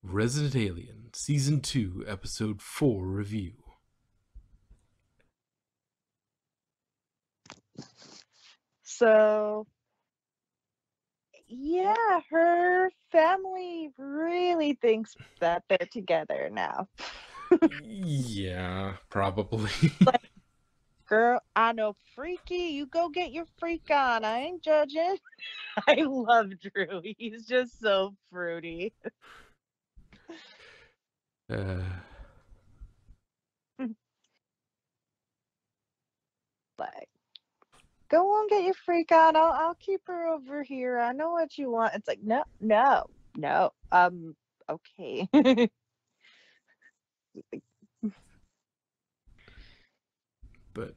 Resident Alien Season 2, Episode 4 review. So, yeah, her family really thinks that they're together now. Yeah, probably. Like, girl, I know freaky. You go get your freak on. I ain't judging. I love Drew. He's just so fruity. uh, Like, go on, get your freak on. I'll keep her over here. I know what you want. It's like, no, no, no. Okay. but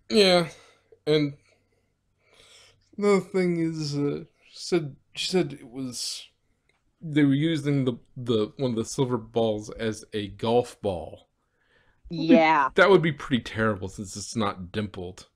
yeah, and the thing is, she said it was they were using the one of the silver balls as a golf ball. Yeah, That would be pretty terrible since it's not dimpled.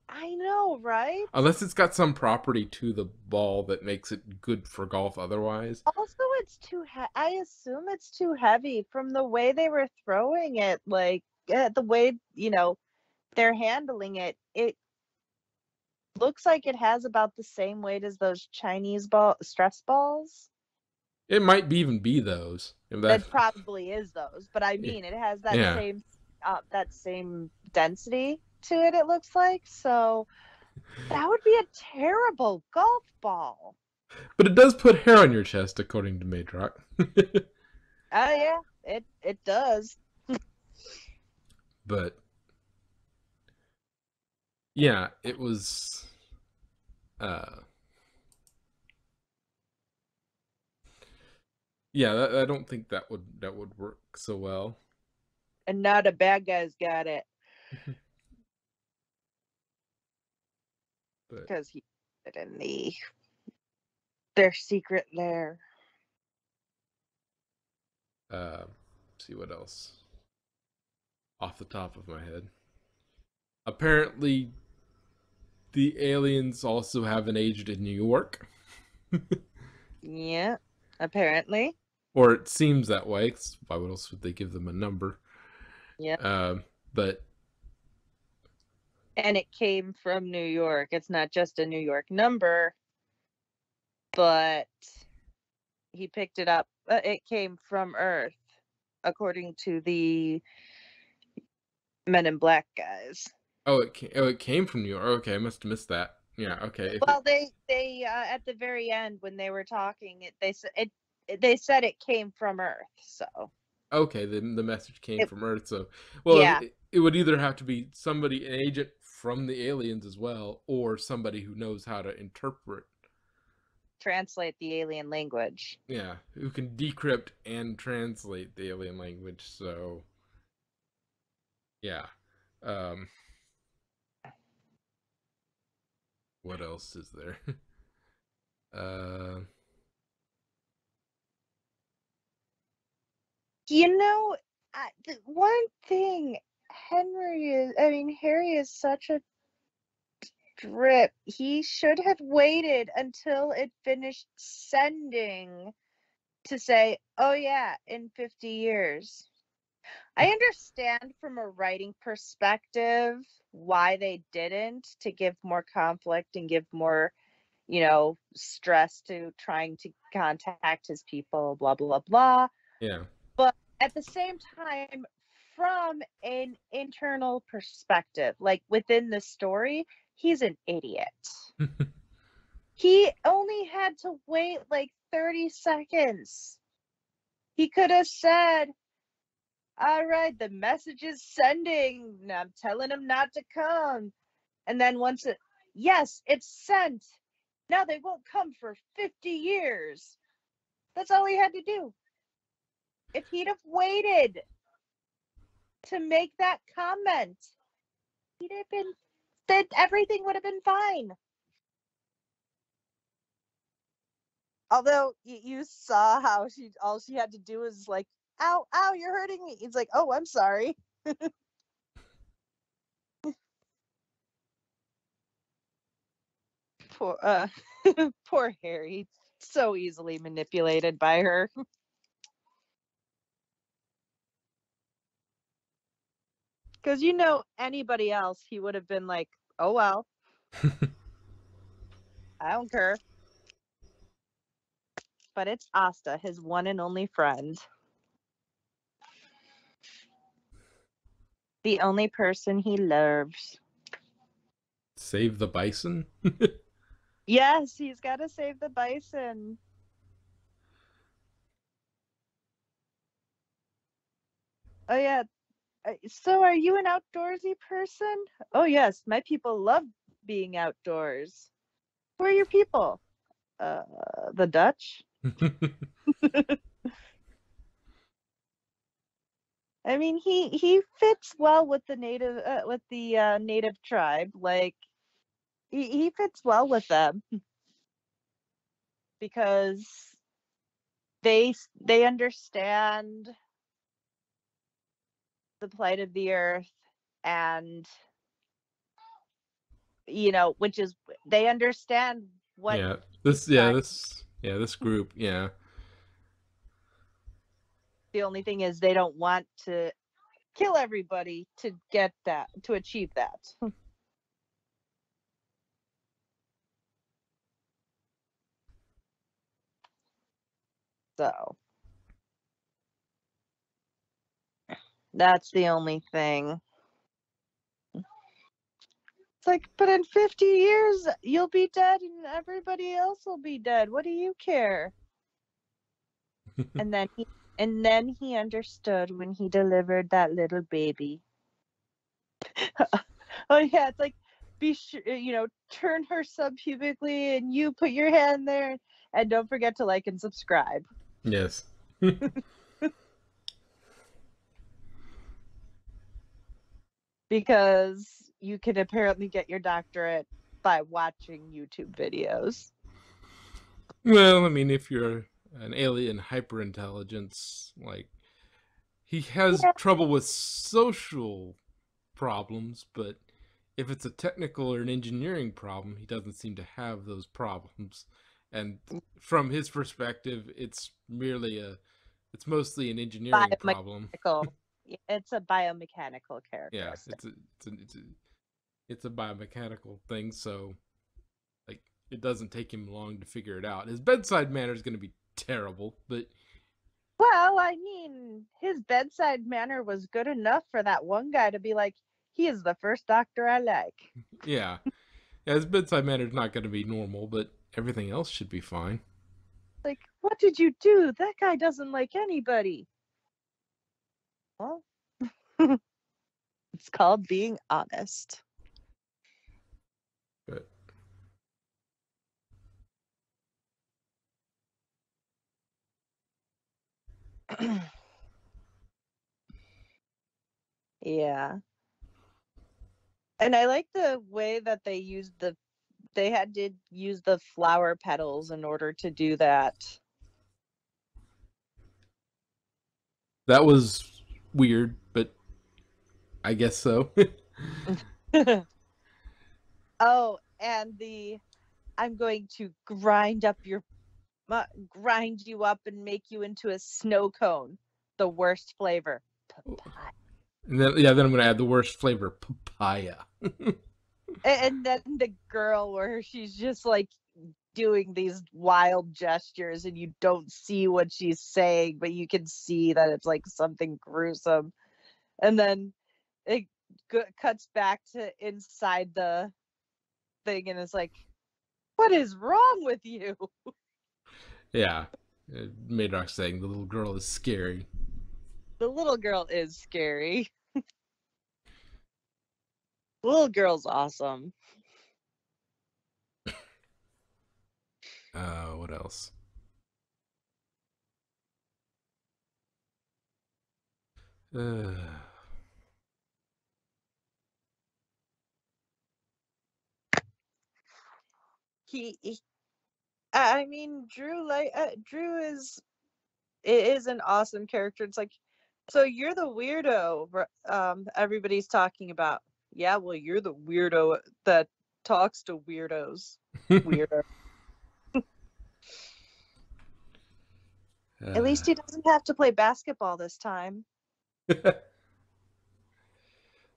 I know, right? Unless it's got some property to the ball that makes it good for golf otherwise. Also, it's too I assume it's too heavy from the way they were throwing it, like the way, they're handling it. It looks like it has about the same weight as those Chinese stress balls. It might even be those. If that, It probably is those, but I mean, it has yeah. that same density to it, it looks like. So that would be a terrible golf ball. But it does put hair on your chest, according to Madrock. Oh yeah, it does. But yeah, it was. Uh, yeah, I don't think that would work so well. And now the bad guys got it. But Because he put it in their secret lair. uh, see what else off the top of my head. Apparently, the aliens also have an agent in New York, Yeah, apparently. or it seems that way. Why else would they give them a number? Yeah. But And it came from New York. It's not just a New York number, but he picked it up. It came from Earth, according to the Men in Black guys. it came from New York. Okay, I must have missed that. Yeah, okay. If it Well, they at the very end when they were talking, they said it came from Earth. So Okay, then the message came it, from Earth. So, well, yeah, it would either have to be somebody, an agent from the aliens as well, or somebody who knows how to interpret. translate the alien language. Yeah, who can decrypt and translate the alien language. So, yeah. Um, what else is there? uh, The one thing Harry is such a drip. He should have waited until it finished sending to say, oh, yeah, in 50 years. I understand from a writing perspective why they didn't, to give more conflict and give more, stress to trying to contact his people, blah, blah, blah. yeah. But at the same time, from an internal perspective, like within the story, he's an idiot. He only had to wait like 30 seconds. He could have said, all right, the message is sending. I'm telling him not to come. And then yes, it's sent. Now they won't come for 50 years. That's all he had to do. If he'd have waited to make that comment, he'd have been, that everything would have been fine. Although you saw how all she had to do was like, ow, ow, you're hurting me. He's like, oh, I'm sorry. Poor, poor Harry. So easily manipulated by her. Because anybody else, he would have been like, oh well, I don't care. But it's Asta, his one and only friend. The only person he loves. Save the bison? Yes, he's got to save the bison. Oh, yeah. So, are you an outdoorsy person? Oh, yes. My people love being outdoors. Who are your people? Uh, the Dutch. I mean, he fits well with the native tribe. Like he fits well with them because they understand the plight of the earth, and which is they understand what Yeah. he's trying. This group, yeah. The only thing is they don't want to kill everybody to achieve that. So that's the only thing. It's like, but in 50 years you'll be dead and everybody else will be dead. What do you care? And then he understood when he delivered that little baby. Oh yeah, it's like be sure turn her subpubically and you put your hand there and don't forget to like and subscribe Yes. because you can apparently get your doctorate by watching YouTube videos. Well, I mean, if you're an alien hyperintelligence, like, he has Yeah. trouble with social problems, but if it's a technical or an engineering problem, he doesn't seem to have those problems. And from his perspective, it's mostly an engineering problem. Biomechanical. It's a biomechanical Yeah, characteristic. it's a biomechanical thing, so like it doesn't take him long to figure it out. His bedside manner is going to be terrible, but Well, I mean, his bedside manner was good enough for that one guy to be like, he is the first doctor I like. yeah, his bedside manner is not going to be normal, but everything else should be fine. Like, what did you do? That guy doesn't like anybody. Well, it's called being honest. But Yeah. And I like the way that they had to use the flower petals in order to do that. that was weird, but I guess so. Oh, and I'm going to grind you up and make you into a snow cone. The worst flavor. Papaya. And then I'm going to add the worst flavor, papaya. And then the girl where she's just like doing these wild gestures and you don't see what she's saying, but you can see that it's like something gruesome. And then it cuts back to inside the thing and it's like, what is wrong with you? Yeah, Madrox saying the little girl is scary. The little girl is scary. The little girl's awesome. What else? Uh, He I mean, Drew is an awesome character. It's like, so you're the weirdo everybody's talking about. Yeah, well, you're the weirdo that talks to weirdos. Weirdo. At least he doesn't have to play basketball this time.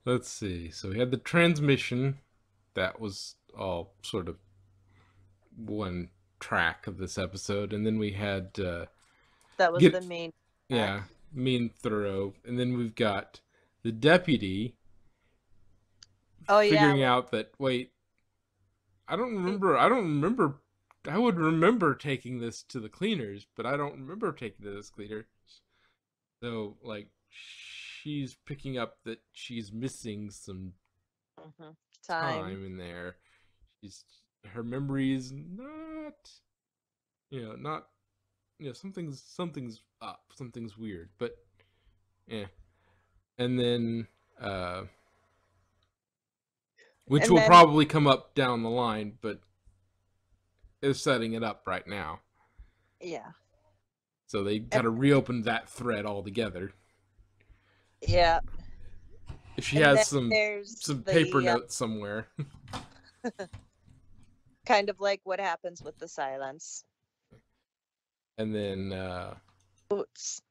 Let's see. So we had the transmission. That was all sort of one track of this episode, and then we had That was the get main track. yeah, mean thorough, and then we've got the deputy Oh yeah, figuring out that wait, I don't remember. I would remember taking this to the cleaners, but I don't remember taking it to this cleaner. So like, she's picking up that she's missing some time. time in there. She's her memory is not, not, something's up, something's weird, but yeah. And then which And will then probably come up down the line, but is setting it up right now. yeah. So they And, kind of reopened that thread altogether. yeah. If she And then has there's some paper the notes somewhere. kind of like what happens with the silence. And then Oops.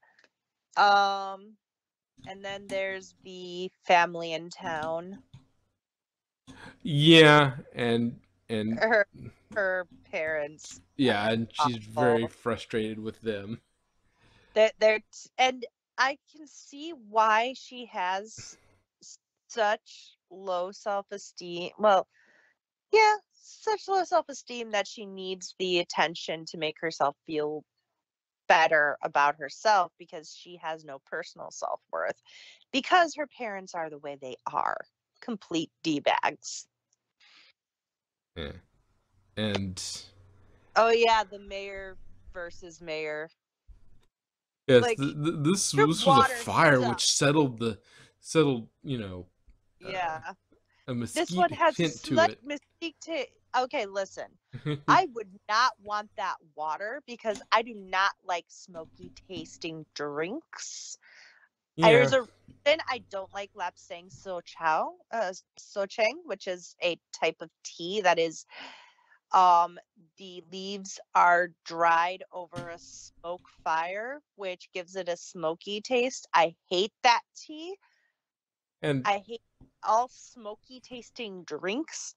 And then there's the family in town. yeah, and Her parents. yeah, and she's awful. very frustrated with them. And I can see why she has such low self-esteem. Well, yeah, such low self-esteem that she needs the attention to make herself feel better about herself because she has no personal self-worth because her parents are the way they are, complete D-bags. Yeah. And Oh yeah, the mayor versus mayor. yes, Like this your was a water fire sucks. which settled Yeah. a This one mesquite has a hint to slight it. mystique to. Okay, listen. I would not want that water because I do not like smoky tasting drinks. Yeah, There's a reason I don't like lapsang sochang, which is a type of tea that is the leaves are dried over a smoke fire, which gives it a smoky taste. I hate that tea. and I hate all smoky tasting drinks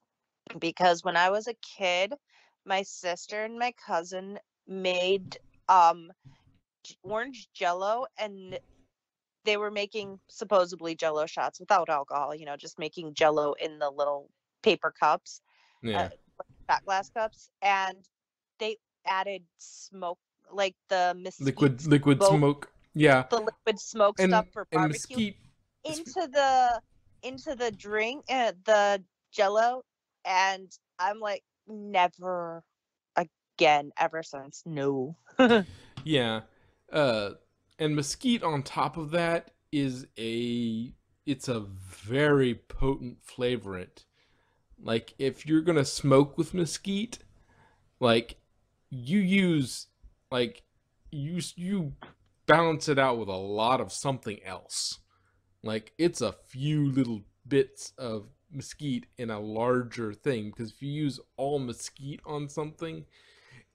because when I was a kid, my sister and my cousin made orange jello, and they were making supposedly jello shots without alcohol, just making jello in the little paper cups, uh, yeah, shot glass cups, and they added smoke, like the mesquite liquid smoke, smoke. Yeah, the liquid smoke stuff for and barbecue mesquite. into the drink, the jello, and I'm like, never again, ever since. No. Yeah, uh, and mesquite on top of that it's a very potent flavorant. Like if you're gonna smoke with mesquite, like you use like you balance it out with a lot of something else. Like it's a few little bits of mesquite in a larger thing, because if you use all mesquite on something,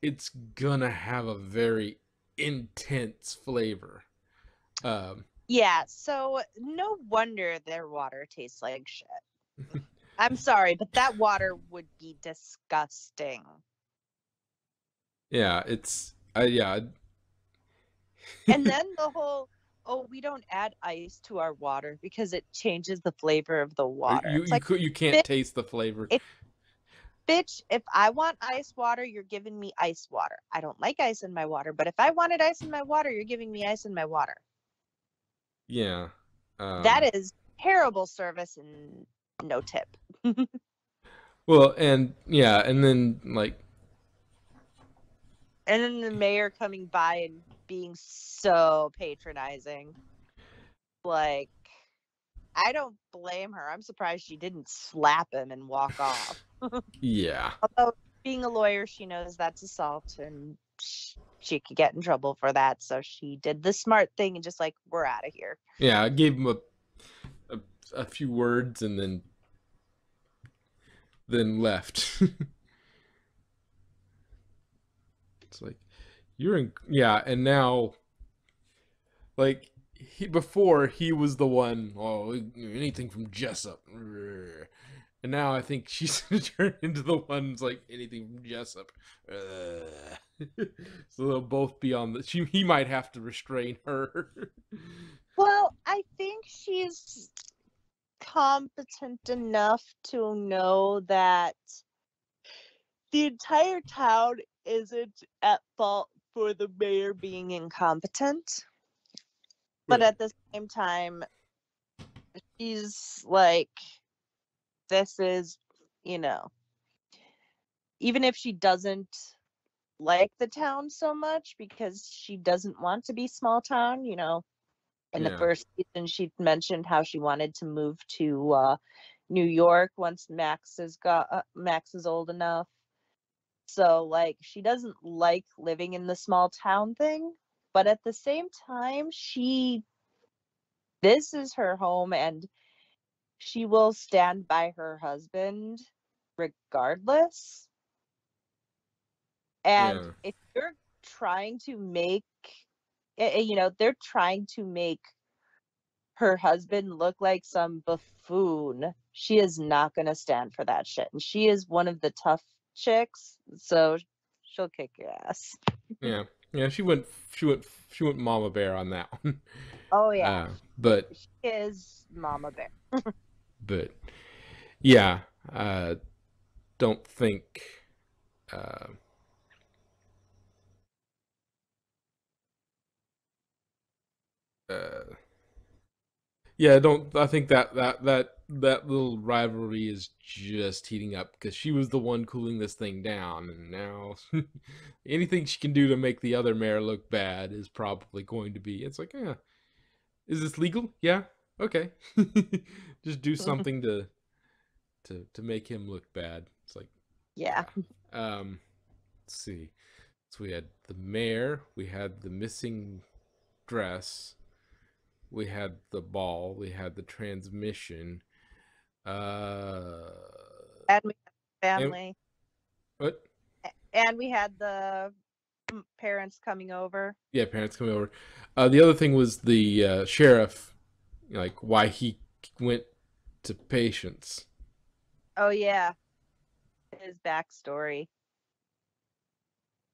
it's gonna have a very intense flavor. Um, Yeah, so no wonder their water tastes like shit. I'm sorry, but that water would be disgusting. yeah, it's yeah, And then the whole, oh, we don't add ice to our water because it changes the flavor of the water. It's like, you can't bitch, taste the flavor. if if I want ice water, you're giving me ice water. I don't like ice in my water, but if I wanted ice in my water, you're giving me ice in my water. Yeah. Um, That is terrible service and no tip. well, and yeah, and then like And then the mayor coming by and being so patronizing. Like, I don't blame her. I'm surprised she didn't slap him and walk off. yeah. Although, being a lawyer, she knows that's assault and she could get in trouble for that. So she did the smart thing and just like, we're out of here. Yeah, I gave him a, a few words and then left. It's like, You're in, yeah, and now like before he was the one. Oh, anything from Jessup, and now I think she's turned into the ones like anything from Jessup. So they'll both be on the. He might have to restrain her. Well, I think she's competent enough to know that the entire town isn't at fault for the mayor being incompetent. But But at the same time, she's like, this is, you know, even if she doesn't like the town so much because she doesn't want to be small town, in the yeah, first season she mentioned how she wanted to move to New York once Max is old enough. So like she doesn't like living in the small town thing, but at the same time this is her home and she will stand by her husband regardless. And yeah, if you're trying to make they're trying to make her husband look like some buffoon, she is not going to stand for that shit. And she is one of the tough chicks, so she'll kick your ass. yeah, yeah. She went Mama Bear on that one. Oh yeah, Uh, but she is Mama Bear. but yeah, uh, don't think. Uh, uh, yeah, don't. I think that little rivalry is just heating up because she was the one cooling this thing down, and now anything she can do to make the other mayor look bad is probably going to be. It's like, yeah, is this legal? Yeah, okay. Just do something to make him look bad. It's like, Yeah. yeah. Let's see. So we had the mayor, we had the missing dress, we had the ball, we had the transmission. Uh, And we had and family. what? And we had the parents coming over. Yeah, parents coming over. The other thing was the sheriff, like why he went to patients. Oh yeah, his backstory.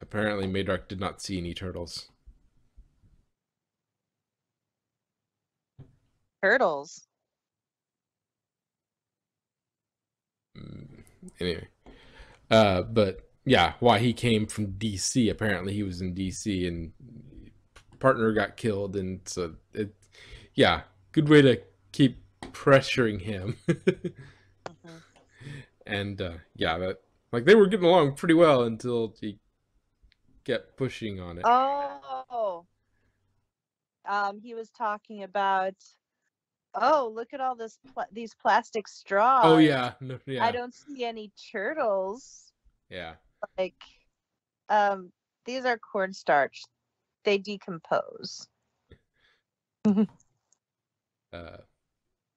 Apparently, Madark did not see any turtles. Turtles. Mm, anyway, but yeah, why he came from DC. Apparently, he was in DC and partner got killed, and so yeah, good way to keep pressuring him. Hmm. And yeah, that like they were getting along pretty well until he kept pushing on it. Oh, he was talking about, oh, look at all these plastic Oh straws. yeah, no, I yeah, don't see any turtles. yeah. Like, um, these are cornstarch. They decompose. Uh,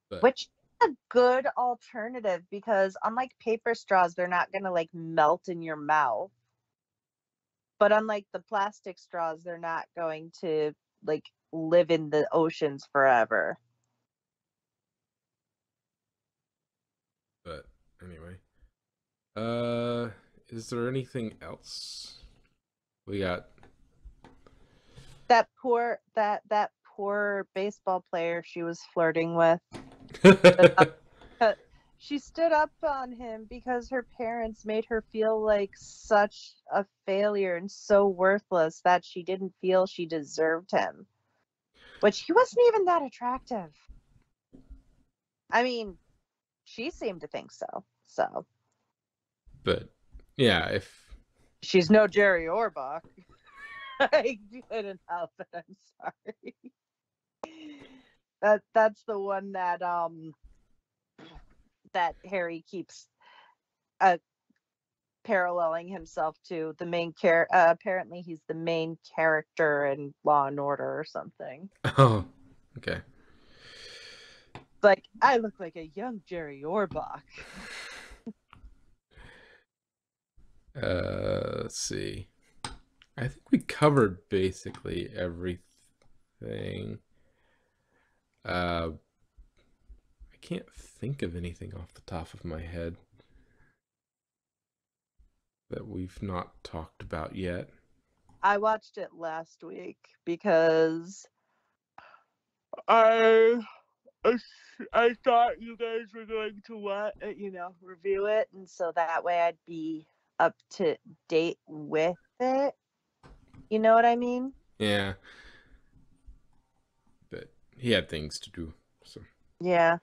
but Which is a good alternative because unlike paper straws, they're not gonna like melt in your mouth. But unlike the plastic straws, they're not going to like live in the oceans forever. but anyway, uh, is there anything else we got? That poor baseball player she was flirting with. Uh, She stood up on him because her parents made her feel like such a failure and so worthless that she didn't feel she deserved him. Which he wasn't even that attractive. I mean, she seemed to think so. So But yeah, if she's no Jerry Orbach. I couldn't help it. I'm sorry. That's the one that Harry keeps uh paralleling himself to the main apparently he's the main character in Law and Order or something. oh, okay. It's like I look like a young Jerry Orbach. Let's see. I think we covered basically everything. I can't think of anything off the top of my head that we've not talked about yet. I watched it last week because I I thought you guys were going to review it, and so that way I'd be up to date with it. You know what I mean? Yeah, but he had things to do. So Yeah.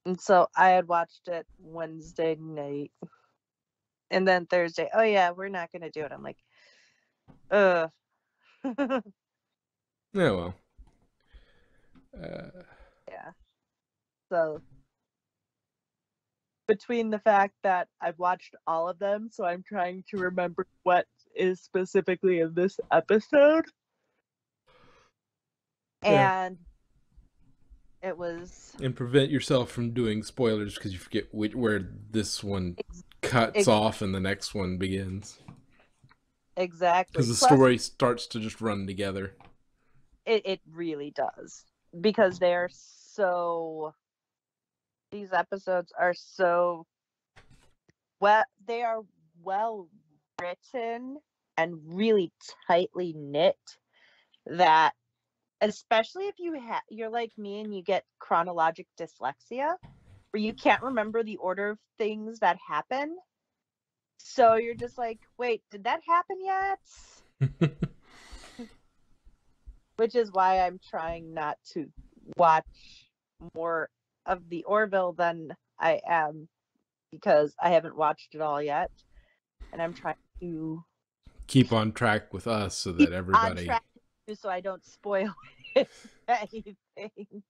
And so I had watched it Wednesday night. And then Thursday, oh yeah, we're not gonna do it. I'm like, ugh. yeah, well, uh, Yeah. So between the fact that I've watched all of them, so I'm trying to remember what is specifically in this episode. yeah, And it was and prevent yourself from doing spoilers because you forget where this one ex- cuts ex- off and the next one begins. Because exactly. the Plus, story starts to just run together. it really does because these episodes are so they are well written and really tightly knit that especially if you're like me and you get chronologic dyslexia where you can't remember the order of things that happen, so you're just like, wait, did that happen yet? Which is why I'm trying not to watch more of the Orville than I am, because I haven't watched it all yet and I'm trying to Keep on track with us so keep that on everybody. track so I don't spoil anything.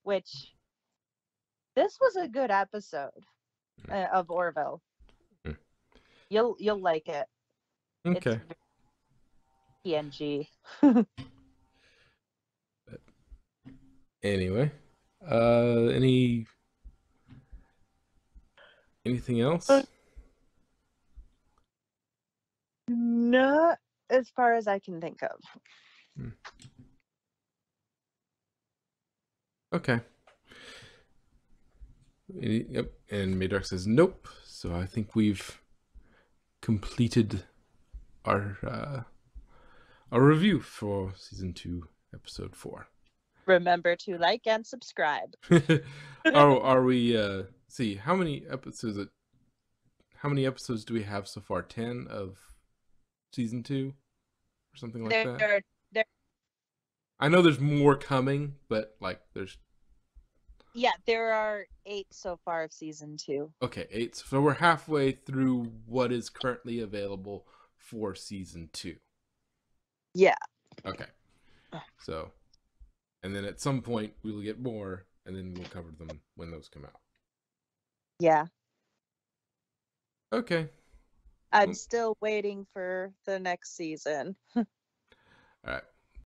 Which this was a good episode of Orville. You'll like it. It's Okay. PNG. Anyway, anything Uh, else? Not as far as I can think of. Hmm. Okay. Yep. And Madrox says nope. So I think we've completed our our review for season 2, episode 4. Remember to like and subscribe. Are we? See how many episodes? How many episodes do we have so far? 10 of season 2, or something like that. There, there. I know there's more coming, but like there's Yeah, there are 8 so far of season 2. okay 8. So we're halfway through what is currently available for season 2. Yeah. Okay, so and then at some point we will get more, and then we'll cover them when those come out. Yeah. Okay. I'm Well, still waiting for the next season. all right.